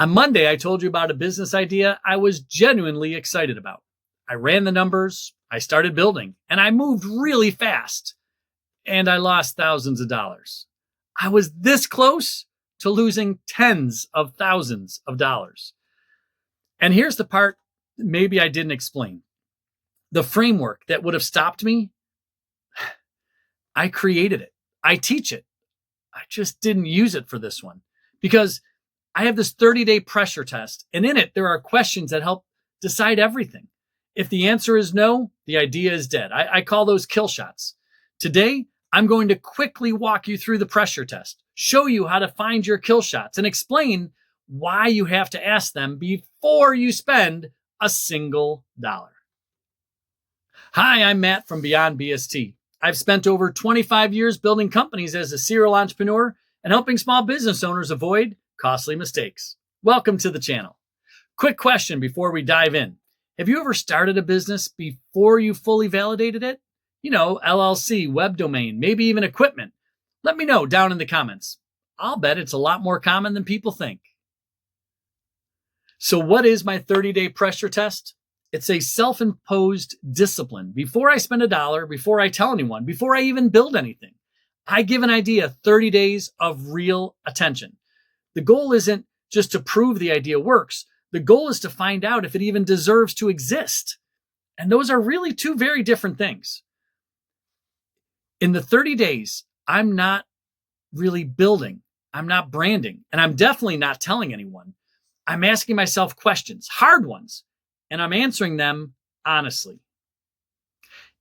On Monday, I told you about a business idea I was genuinely excited about. I ran the numbers, I started building, and I moved really fast. And I lost thousands of dollars. I was this close to losing tens of thousands of dollars. And here's the part maybe I didn't explain. The framework that would have stopped me, I created it. I teach it. I just didn't use it for this one because I have this 30-day pressure test, and in it, there are questions that help decide everything. If the answer is no, the idea is dead. I call those kill shots. Today, I'm going to quickly walk you through the pressure test, show you how to find your kill shots, and explain why you have to ask them before you spend a single dollar. Hi, I'm Matt from Beyond BST. I've spent over 25 years building companies as a serial entrepreneur and helping small business owners avoid costly mistakes. Welcome to the channel. Quick question before we dive in. Have you ever started a business before you fully validated it? LLC, web domain, maybe even equipment. Let me know down in the comments. I'll bet it's a lot more common than people think. So what is my 30-day pressure test? It's a self-imposed discipline. Before I spend a dollar, before I tell anyone, before I even build anything, I give an idea 30 days of real attention. The goal isn't just to prove the idea works. The goal is to find out if it even deserves to exist. And those are really two very different things. In the 30 days, I'm not really building. I'm not branding. And I'm definitely not telling anyone. I'm asking myself questions, hard ones, and I'm answering them honestly.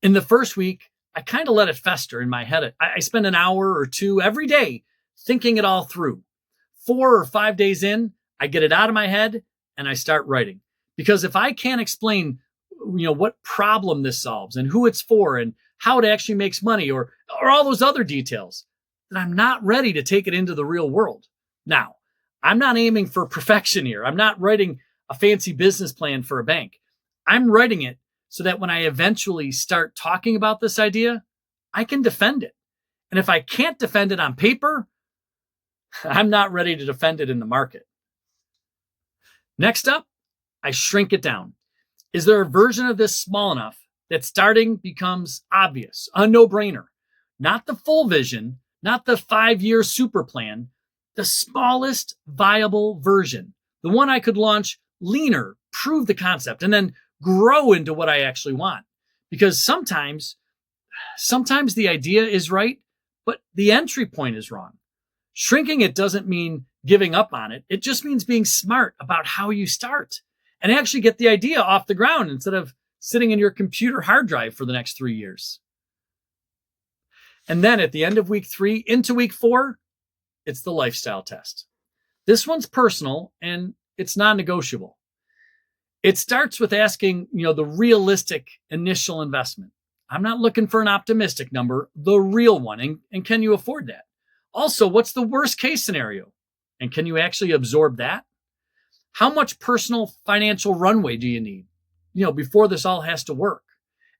In the first week, I kind of let it fester in my head. I spend an hour or two every day thinking it all through. 4 or 5 days in, I get it out of my head and I start writing. Because if I can't explain, what problem this solves and who it's for and how it actually makes money or all those other details, then I'm not ready to take it into the real world. Now, I'm not aiming for perfection here. I'm not writing a fancy business plan for a bank. I'm writing it so that when I eventually start talking about this idea, I can defend it. And if I can't defend it on paper, I'm not ready to defend it in the market. Next up, I shrink it down. Is there a version of this small enough that starting becomes obvious, a no-brainer? Not the full vision, not the 5-year super plan, the smallest viable version, the one I could launch leaner, prove the concept, and then grow into what I actually want. Because sometimes the idea is right, but the entry point is wrong. Shrinking it doesn't mean giving up on it. It just means being smart about how you start and actually get the idea off the ground instead of sitting in your computer hard drive for the next 3 years. And then at the end of week 3 into week 4, it's the lifestyle test. This one's personal and it's non-negotiable. It starts with asking, the realistic initial investment. I'm not looking for an optimistic number, the real one. And can you afford that? Also, what's the worst case scenario? And can you actually absorb that? How much personal financial runway do you need, before this all has to work?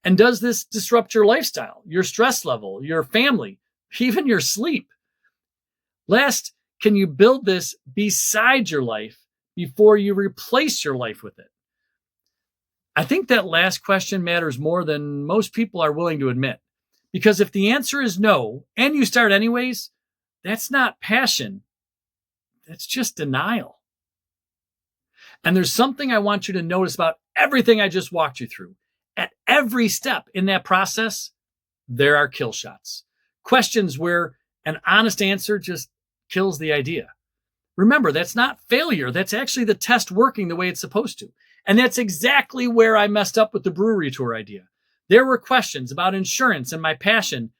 And does this disrupt your lifestyle, your stress level, your family, even your sleep? Last, can you build this beside your life before you replace your life with it? I think that last question matters more than most people are willing to admit. Because if the answer is no, and you start anyways, that's not passion. That's just denial. And there's something I want you to notice about everything I just walked you through. At every step in that process, there are kill shots. Questions where an honest answer just kills the idea. Remember, that's not failure. That's actually the test working the way it's supposed to. And that's exactly where I messed up with the brewery tour idea. There were questions about insurance and my passion.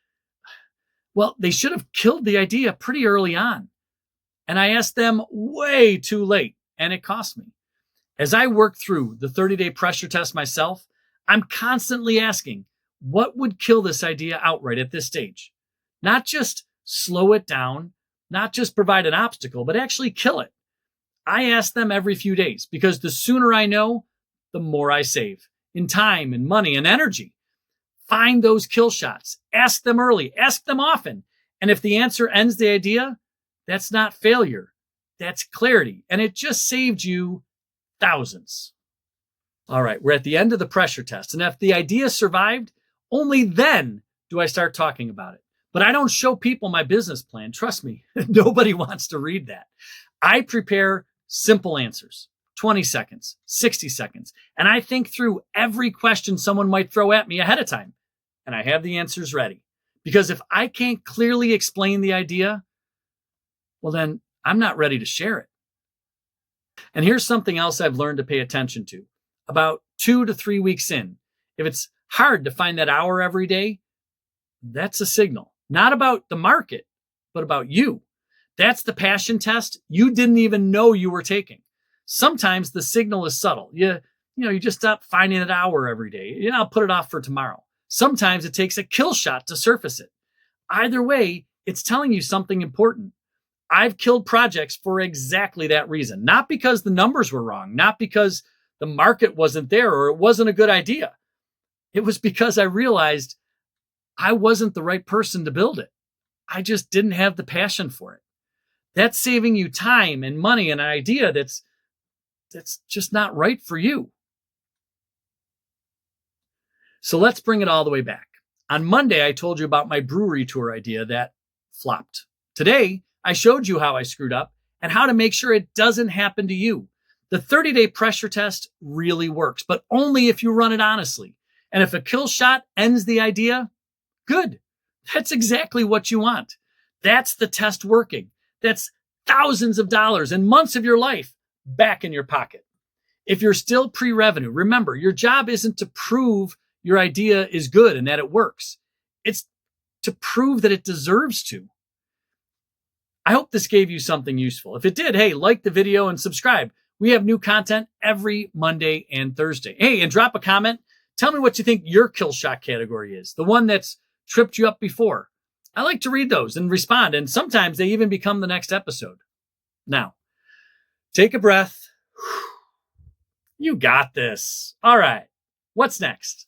Well, they should have killed the idea pretty early on. And I asked them way too late, and it cost me. As I work through the 30-day pressure test myself, I'm constantly asking, what would kill this idea outright at this stage? Not just slow it down, not just provide an obstacle, but actually kill it. I ask them every few days because the sooner I know, the more I save in time and money and energy. Find those kill shots. Ask them early. Ask them often. And if the answer ends the idea, that's not failure. That's clarity. And it just saved you thousands. All right, we're at the end of the pressure test. And if the idea survived, only then do I start talking about it. But I don't show people my business plan. Trust me, nobody wants to read that. I prepare simple answers, 20 seconds, 60 seconds. And I think through every question someone might throw at me ahead of time. And I have the answers ready. Because if I can't clearly explain the idea, well, then I'm not ready to share it. And here's something else I've learned to pay attention to. About 2 to 3 weeks in, if it's hard to find that hour every day, that's a signal. Not about the market, but about you. That's the passion test you didn't even know you were taking. Sometimes the signal is subtle. You just stop finding an hour every day. I'll put it off for tomorrow. Sometimes it takes a kill shot to surface it. Either way, it's telling you something important. I've killed projects for exactly that reason. Not because the numbers were wrong, not because the market wasn't there or it wasn't a good idea. It was because I realized I wasn't the right person to build it. I just didn't have the passion for it. That's saving you time and money and an idea that's just not right for you. So let's bring it all the way back. On Monday, I told you about my brewery tour idea that flopped. Today, I showed you how I screwed up and how to make sure it doesn't happen to you. The 30-day pressure test really works, but only if you run it honestly. And if a kill shot ends the idea, good. That's exactly what you want. That's the test working. That's thousands of dollars and months of your life back in your pocket. If you're still pre-revenue, remember, your job isn't to prove your idea is good and that it works. It's to prove that it deserves to. I hope this gave you something useful. If it did, hey, like the video and subscribe. We have new content every Monday and Thursday. Hey, and drop a comment. Tell me what you think your kill shot category is, the one that's tripped you up before. I like to read those and respond, and sometimes they even become the next episode. Now, take a breath. You got this. All right, what's next?